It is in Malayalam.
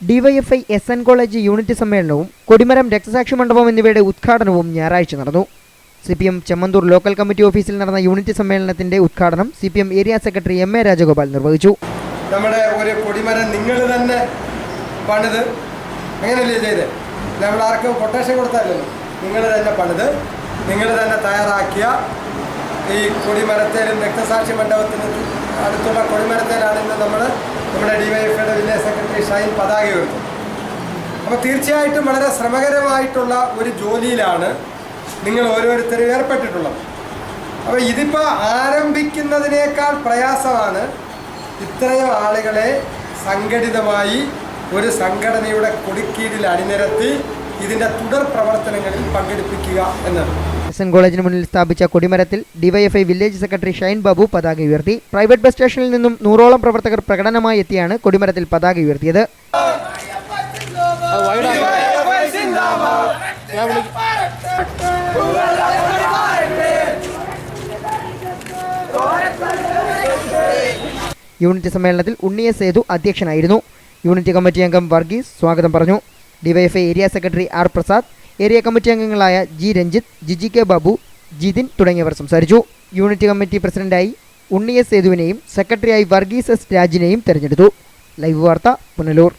ഡിവൈഎഫ്ഐ SN കോളേജ് യൂണിറ്റ് സമ്മേളനവും കൊടിമരം രക്തസാക്ഷി മണ്ഡപം എന്നിവയുടെ ഉദ്ഘാടനവും ഞായറാഴ്ച നടന്നു. CPM ചെമ്മന്തൂർ ലോക്കൽ കമ്മിറ്റി ഓഫീസിൽ നടന്ന യൂണിറ്റ് സമ്മേളനത്തിന്റെ ഉദ്ഘാടനം CPM area secretary MA Rajagopal നിർവഹിച്ചു. നമ്മുടെ ഒരു കൊടിമരം നിങ്ങൾ തന്നെ പണിത് അങ്ങനെയല്ലേ ചെയ്ത്, നമ്മൾ ആർക്കും കൊട്ടേഷൻ കൊടുത്താലല്ലോ, നിങ്ങൾ തന്നെ പണിത് നിങ്ങൾ തന്നെ തയ്യാറാക്കിയ ഈ കൊടിമരത്തേലും രക്തസാക്ഷി മണ്ഡപത്തിന് അടുത്തുള്ള കൊടിമരത്തേലാണ് ഇന്ന് നമ്മുടെ ഡിവൈഎഫ്ഐയുടെ വില്ലേജ് സെക്രട്ടറി ഷൈൻ പതാക ഉയർത്തും. അപ്പോൾ തീർച്ചയായിട്ടും വളരെ ശ്രമകരമായിട്ടുള്ള ഒരു ജോലിയിലാണ് നിങ്ങൾ ഓരോരുത്തരും ഏർപ്പെട്ടിട്ടുള്ളത്. അപ്പോൾ ഇതിപ്പോൾ ആരംഭിക്കുന്നതിനേക്കാൾ പ്രയാസമാണ് ഇത്രയും ആളുകളെ സംഘടിതമായി ഒരു സംഘടനയുടെ കൊടിക്കീഴിൽ അണിനിരത്തി ഇതിൻ്റെ തുടർ പ്രവർത്തനങ്ങളിൽ പങ്കെടുപ്പിക്കുക എന്നത്. SN കോളേജിന് മുന്നിൽ സ്ഥാപിച്ച കൊടിമരത്തിൽ DYFI village secretary Shine Babu പതാക ഉയർത്തി. പ്രൈവറ്റ് ബസ് സ്റ്റേഷനിൽ നിന്നും 100ഓളം പ്രവർത്തകർ പ്രകടനമായി എത്തിയാണ് കൊടിമരത്തിൽ പതാക ഉയർത്തിയത്. യൂണിറ്റ് സമ്മേളനത്തിൽ ഉണ്ണിയ സേതു അധ്യക്ഷനായിരുന്നു. യൂണിറ്റ് കമ്മിറ്റി അംഗം വർഗീസ് സ്വാഗതം പറഞ്ഞു. DYFI area secretary R Prasad, area committee അംഗങ്ങളായ G രഞ്ജിത്ത്, ജിജി കെ ബാബു, ജിതിൻ തുടങ്ങിയവർ സംസാരിച്ചു. യൂണിറ്റ് കമ്മിറ്റി പ്രസിഡന്റായി ഉണ്ണിയ സേതുവിനെയും സെക്രട്ടറിയായി വർഗീസ് S രാജിനെയും തെരഞ്ഞെടുത്തു. ലൈവ് വാർത്ത പുനലൂർ.